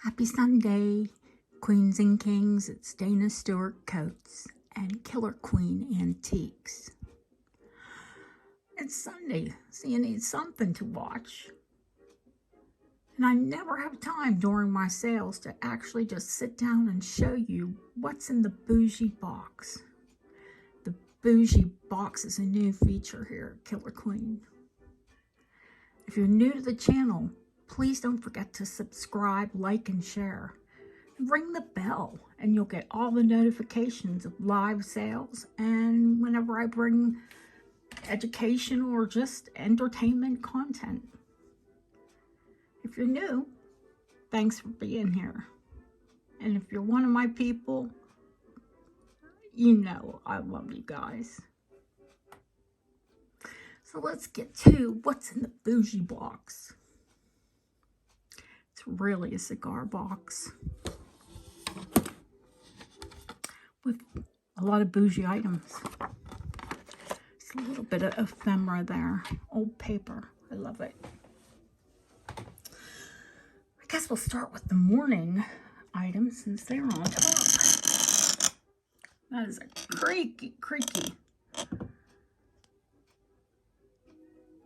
Happy Sunday, Queens and Kings. It's Dana Stewart Coates and Killer Queen Antiques. It's Sunday, so you need something to watch. And I never have time during my sales to actually just sit down and show you what's in the Boujee Box. The Boujee Box is a new feature here at Killer Queen. If you're new to the channel, please don't forget to subscribe, like, and share. Ring the bell and you'll get all the notifications of live sales and whenever I bring education or just entertainment content. If you're new, thanks for being here. And if you're one of my people, you know I love you guys. So let's get to what's in the Boujee Box. It's really a cigar box with a lot of bougie items. It's a little bit of ephemera there. Old paper. I love it. I guess we'll start with the mourning items since they're on top. That is a creaky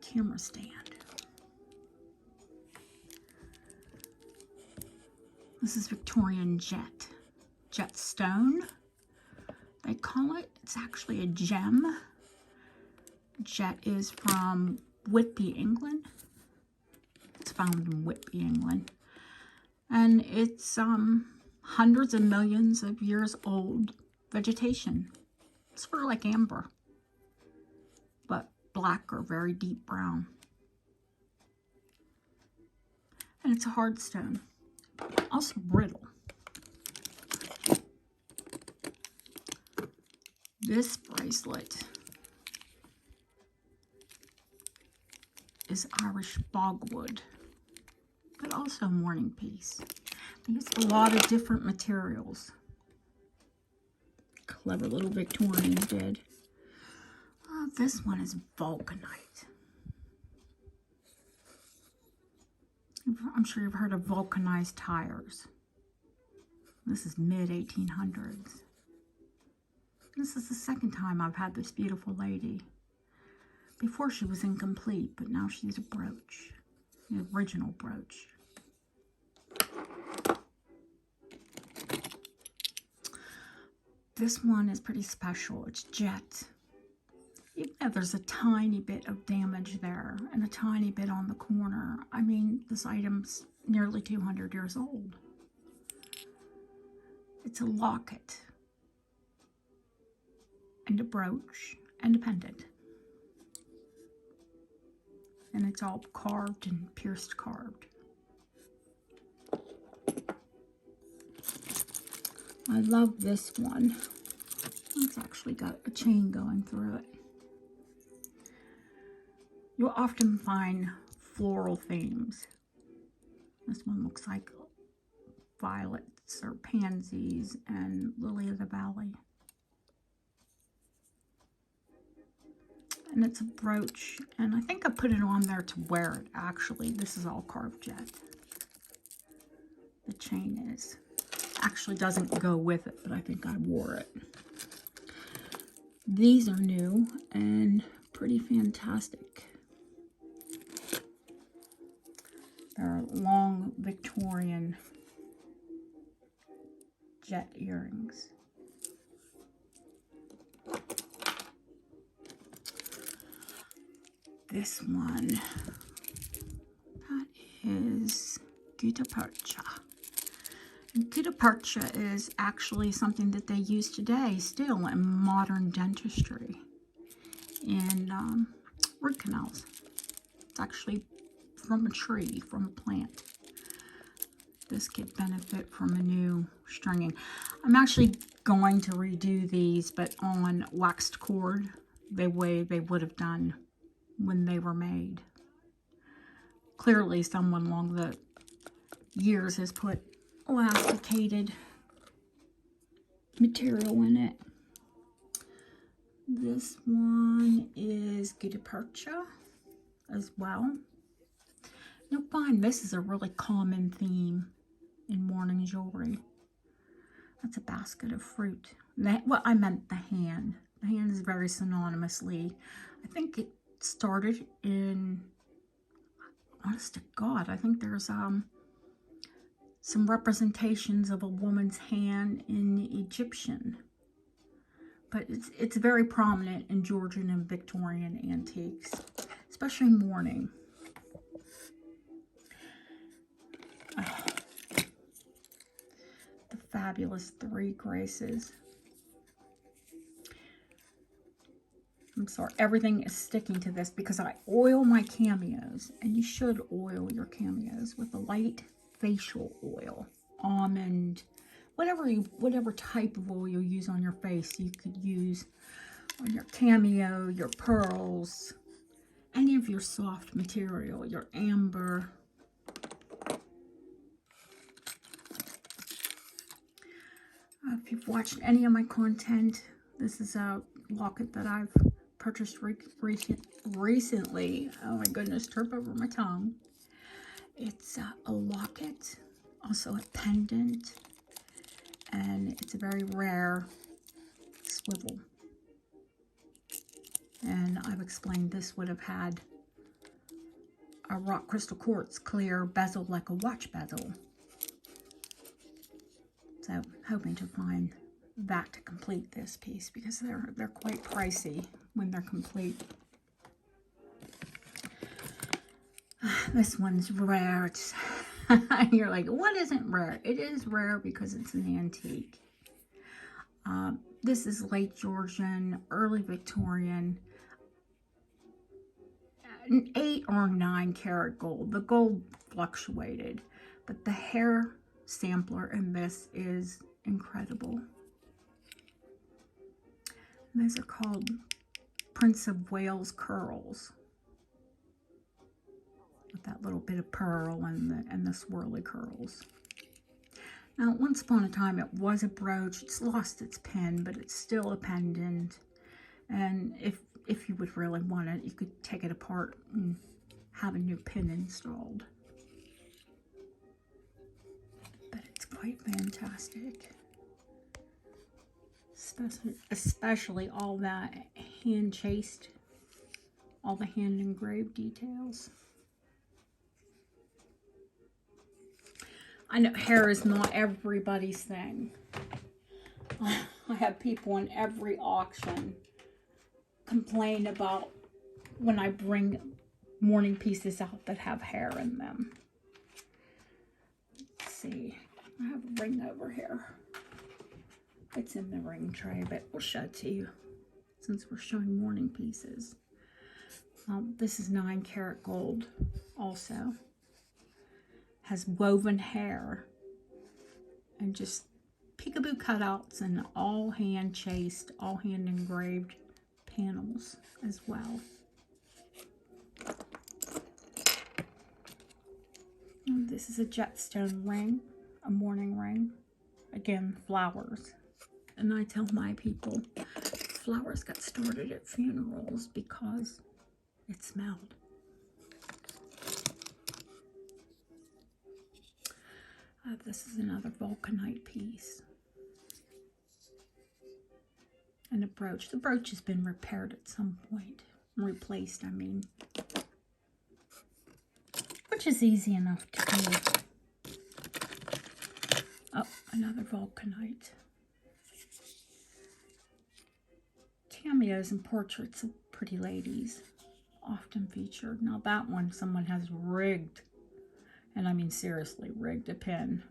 camera stand. This is Victorian jet stone, they call it. It's actually a gem. Jet is from Whitby, England. It's found in Whitby, England. And it's hundreds of millions of years old vegetation. It's sort of like amber, but black or very deep brown. And it's a hard stone. Also brittle. This bracelet is Irish bogwood, but also a mourning piece. They use a lot of different materials. Clever little Victorian did. This one is vulcanite. I'm sure you've heard of vulcanized tires. This is mid-1800s. This is the second time I've had this beautiful lady. Before she was incomplete, but now she's a brooch. The original brooch. This one is pretty special. It's jet. Even though there's a tiny bit of damage there and a tiny bit on the corner, I mean, this item's nearly 200 years old. It's a locket and a brooch and a pendant. And it's all carved and pierced carved. I love this one. It's actually got a chain going through it. You'll often find floral themes. This one looks like violets or pansies and lily of the valley. And it's a brooch, and I think I put it on there to wear it, actually. This is all carved jet. The chain is. Actually doesn't go with it, but I think I wore it. These are new and pretty fantastic. They're long Victorian jet earrings. This one, that is gutta percha. And gutta percha is actually something that they use today still in modern dentistry in root canals. It's actually from a tree, from a plant. This could benefit from a new stringing. I'm actually going to redo these, but on waxed cord, the way they would have done when they were made. Clearly someone along the years has put elasticated material in it. This one is gutta percha as well. You'll find this is a really common theme in mourning jewelry. That's a basket of fruit. Well, I meant the hand. The hand is very synonymously. I think it started in, honest to God, I think there's some representations of a woman's hand in Egyptian. But it's very prominent in Georgian and Victorian antiques, especially mourning. The fabulous Three Graces. I'm sorry, everything is sticking to this because I oil my cameos, and you should oil your cameos with a light facial oil, almond, whatever type of oil you use on your face, you could use on your cameo, your pearls, any of your soft material, your amber. If you've watched any of my content, this is a locket that I've purchased recently. Oh my goodness, trip over my tongue. It's a locket, also a pendant, and it's a very rare swivel. And I've explained this would have had a rock crystal quartz clear bezel like a watch bezel. So hoping to find that to complete this piece because they're quite pricey when they're complete. This one's rare. You're like, what isn't rare? It is rare because it's an antique. This is late Georgian, early Victorian, 8 or 9 karat gold. The gold fluctuated, but the hair sampler in this is incredible. And these are called Prince of Wales curls, with that little bit of pearl and the swirly curls. Now, once upon a time, it was a brooch. It's lost its pin, but it's still a pendant. And if you would really want it, you could take it apart and have a new pin installed. But it's quite fantastic. Especially all that hand chased, all the hand engraved details. I know hair is not everybody's thing. I have people in every auction complain about when I bring mourning pieces out that have hair in them. Let's see. I have a ring over here. It's in the ring tray, but we'll show it to you since we're showing mourning pieces. This is 9 karat gold also. Has woven hair and just peekaboo cutouts and all hand chased, all hand engraved panels as well. And this is a jetstone ring, a mourning ring. Again, flowers. And I tell my people, flowers got started at funerals because it smelled. This is another vulcanite piece. And a brooch. The brooch has been repaired at some point. Replaced, I mean. Which is easy enough to do. Oh, another vulcanite. Cameos and portraits of pretty ladies. Often featured. Now that one, someone has rigged. And I mean seriously, rigged a pin.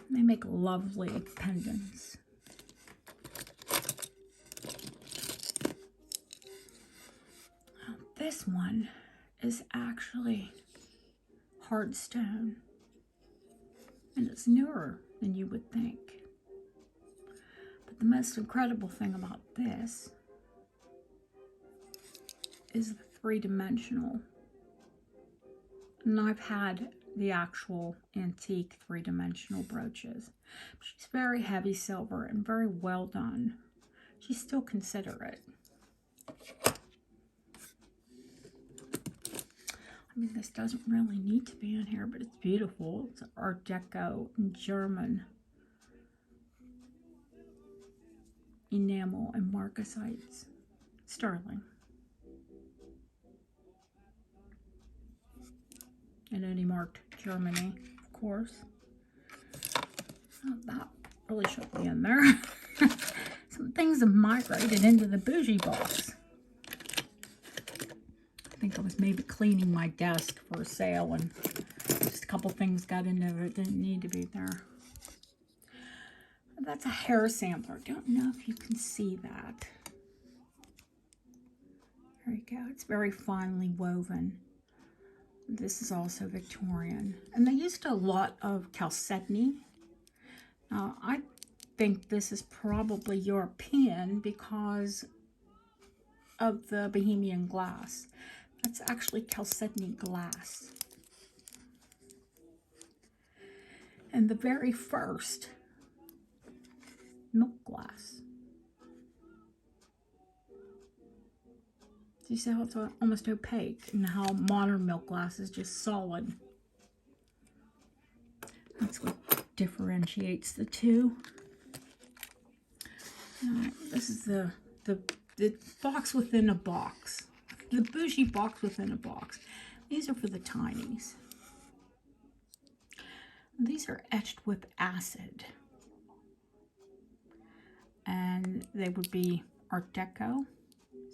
They make lovely pendants. Now, this one is actually hard stone. And it's newer than you would think. But the most incredible thing about this is the three-dimensional. And I've had the actual antique three-dimensional brooches. She's very heavy silver and very well done. She's still considerate. I mean, this doesn't really need to be in here, but it's beautiful. It's Art Deco in German. Enamel and marcasites. Sterling. And only marked Germany, of course. Oh, that really should be in there. Some things have migrated into the Boujee box. I think I was maybe cleaning my desk for a sale and just a couple things got in there that didn't need to be there. That's a hair sampler. Don't know if you can see that. There you go. It's very finely woven. This is also Victorian. And they used a lot of chalcedony. I think this is probably European because of the Bohemian glass. That's actually chalcedony glass. And the very first milk glass. Do you see how it's almost opaque and how modern milk glass is just solid? That's what differentiates the two. Alright, this is the box within a box. The Boujee box within a box. These are for the tinies. These are etched with acid. And they would be Art Deco,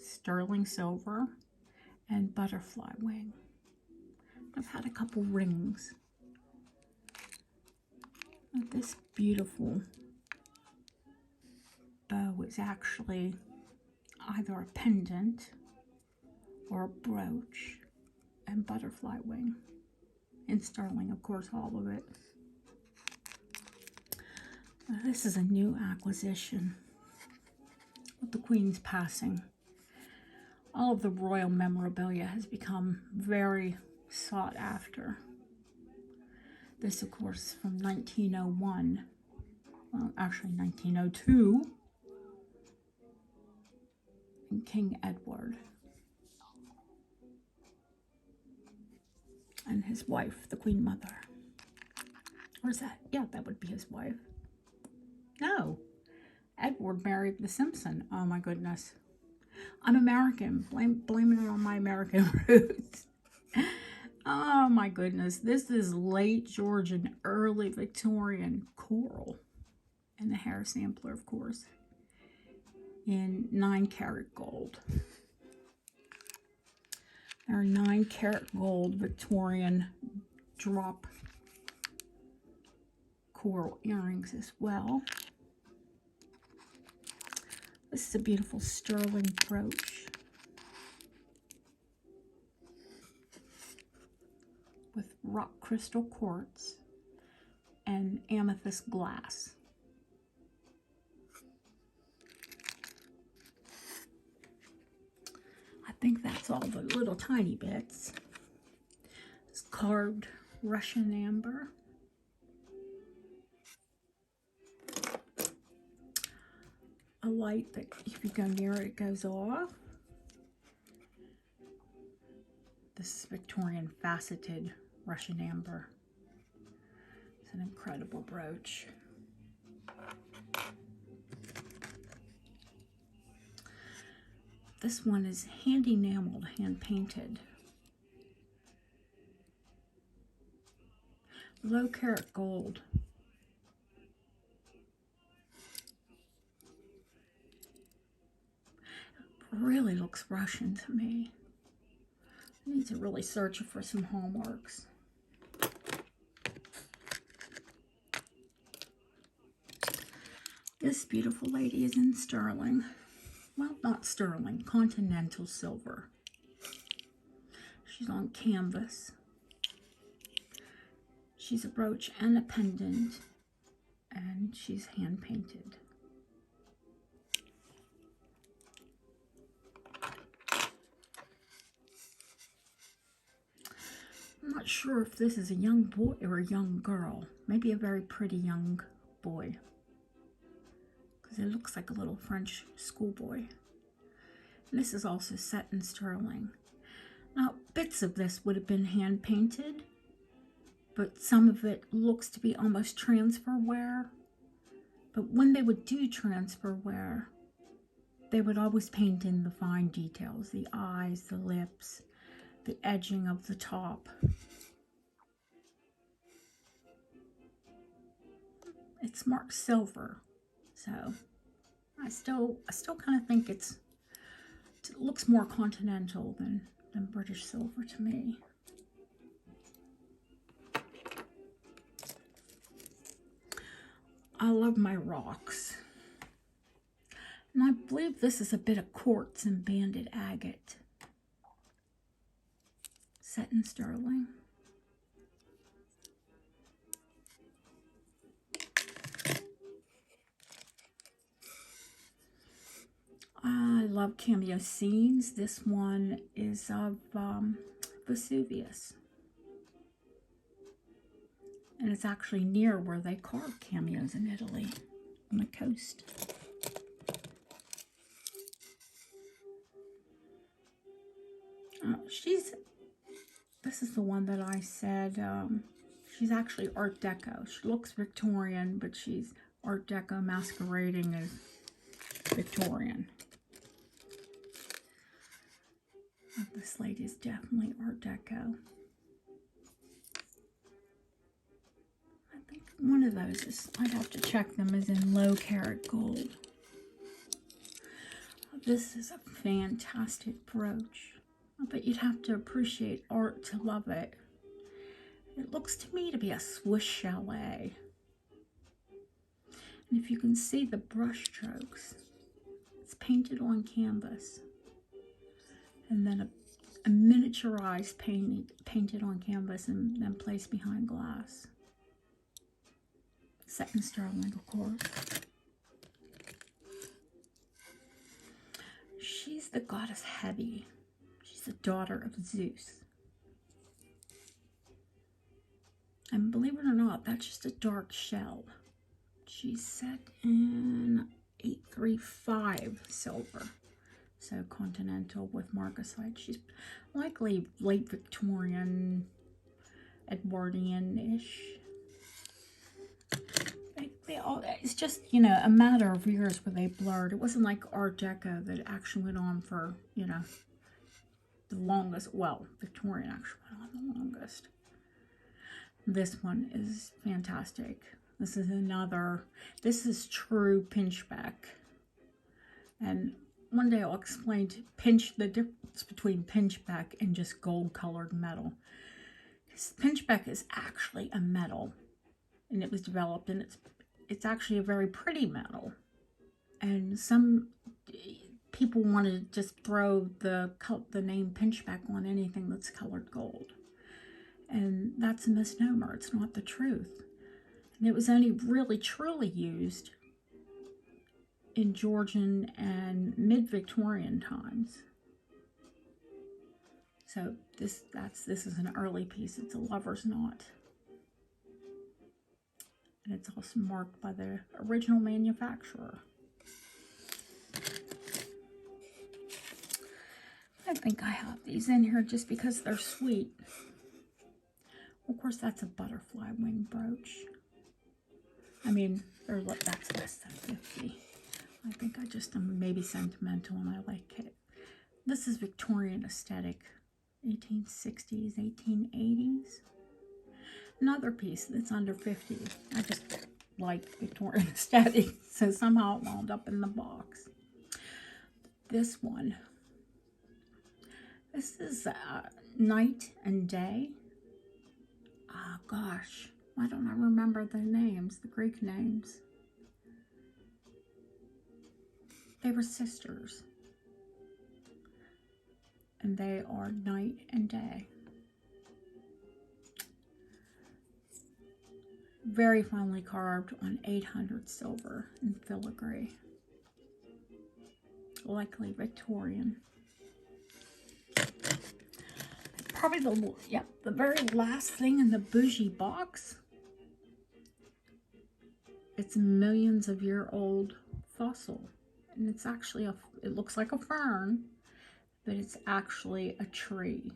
sterling silver, and butterfly wing. I've had a couple rings. This beautiful bow is actually either a pendant or a brooch and butterfly wing. In sterling, of course, all of it. This is a new acquisition. With the Queen's passing, all of the royal memorabilia has become very sought after. This, of course, from 1901. Well, actually 1902. And King Edward. And his wife, the Queen Mother. Or is that? Yeah, that would be his wife. No. Edward married the Simpson. Oh my goodness. I'm American. Blaming it on my American roots. Oh my goodness. This is late Georgian, early Victorian coral. And the hair sampler, of course. In 9-karat gold. There are 9-karat gold Victorian drop coral earrings as well. This is a beautiful sterling brooch with rock crystal quartz and amethyst glass. I think that's all the little tiny bits. It's carved Russian amber. A light that if you go near it, it goes off. This is Victorian faceted Russian amber. It's an incredible brooch. This one is hand enameled, hand painted. Low carat gold. Really looks Russian to me. I need to really search for some hallmarks. This beautiful lady is in sterling. Well, not sterling, continental silver. She's on canvas. She's a brooch and a pendant, and she's hand painted. I'm not sure if this is a young boy or a young girl. Maybe a very pretty young boy. Because it looks like a little French schoolboy. And this is also set in sterling. Now, bits of this would have been hand painted, but some of it looks to be almost transfer wear. But when they would do transfer wear, they would always paint in the fine details, the eyes, the lips, the edging of the top. It's marked silver, so I still kind of think it looks more continental than British silver to me. I love my rocks. And I believe this is a bit of quartz and banded agate, set in sterling. I love cameo scenes. This one is of Vesuvius. And it's actually near where they carve cameos in Italy, on the coast. This is the one that I said, she's actually Art Deco. She looks Victorian, but she's Art Deco masquerading as Victorian. This lady is definitely Art Deco. I think one of those is, I'd have to check them, is in low carat gold. This is a fantastic brooch. I bet you'd have to appreciate art to love it. It looks to me to be a Swiss chalet. And if you can see the brush strokes, it's painted on canvas. And then a miniaturized painted on canvas and then placed behind glass. Set in sterling, of course. She's the goddess Hebe. She's the daughter of Zeus. And believe it or not, that's just a dark shell. She's set in 835 silver. So continental with marcasite. She's likely late Victorian, Edwardian-ish. It's just, you know, a matter of years where they blurred. It wasn't like Art Deco that actually went on for, you know, the longest. Well, Victorian actually went on the longest. This one is fantastic. This is another, this is true pinchback. And one day I'll explain the difference between pinchback and just gold colored metal. Because pinchback is actually a metal, and it was developed, and it's actually a very pretty metal. And some people want to just throw the name pinchback on anything that's colored gold. And that's a misnomer. It's not the truth. And it was only really truly used in Georgian and mid-Victorian times. So this is an early piece. It's a lover's knot. And it's also marked by the original manufacturer. I think I have these in here just because they're sweet. Of course, that's a butterfly wing brooch. I mean, that's less than 50. I think I just am maybe sentimental and I like it. This is Victorian aesthetic, 1860s, 1880s. Another piece that's under 50. I just like Victorian aesthetic, so somehow it wound up in the box. This one. This is Night and Day. Oh gosh, why don't I remember the names, the Greek names? They were sisters. And they are Night and Day. Very finely carved on 800 silver in filigree. Likely Victorian. Probably the very last thing in the Boujee box. It's a millions of year old fossil. And it's actually it looks like a fern, but it's actually a tree.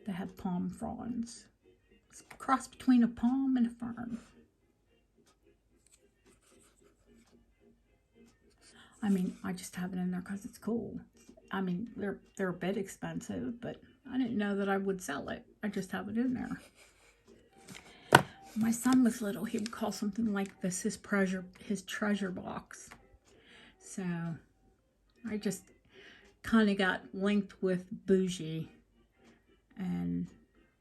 They have palm fronds. It's a cross between a palm and a fern. I mean, I just have it in there because it's cool. I mean, they're a bit expensive, but I didn't know that I would sell it. I just have it in there. My son was little, he would call something like this his treasure box. So I just kind of got linked with Boujee, and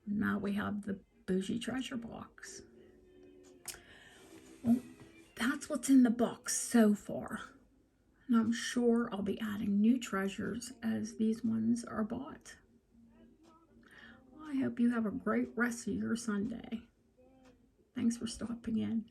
now we have the Boujee treasure box. Well, that's what's in the box so far. And I'm sure I'll be adding new treasures as these ones are bought. Well, I hope you have a great rest of your Sunday. Thanks for stopping in.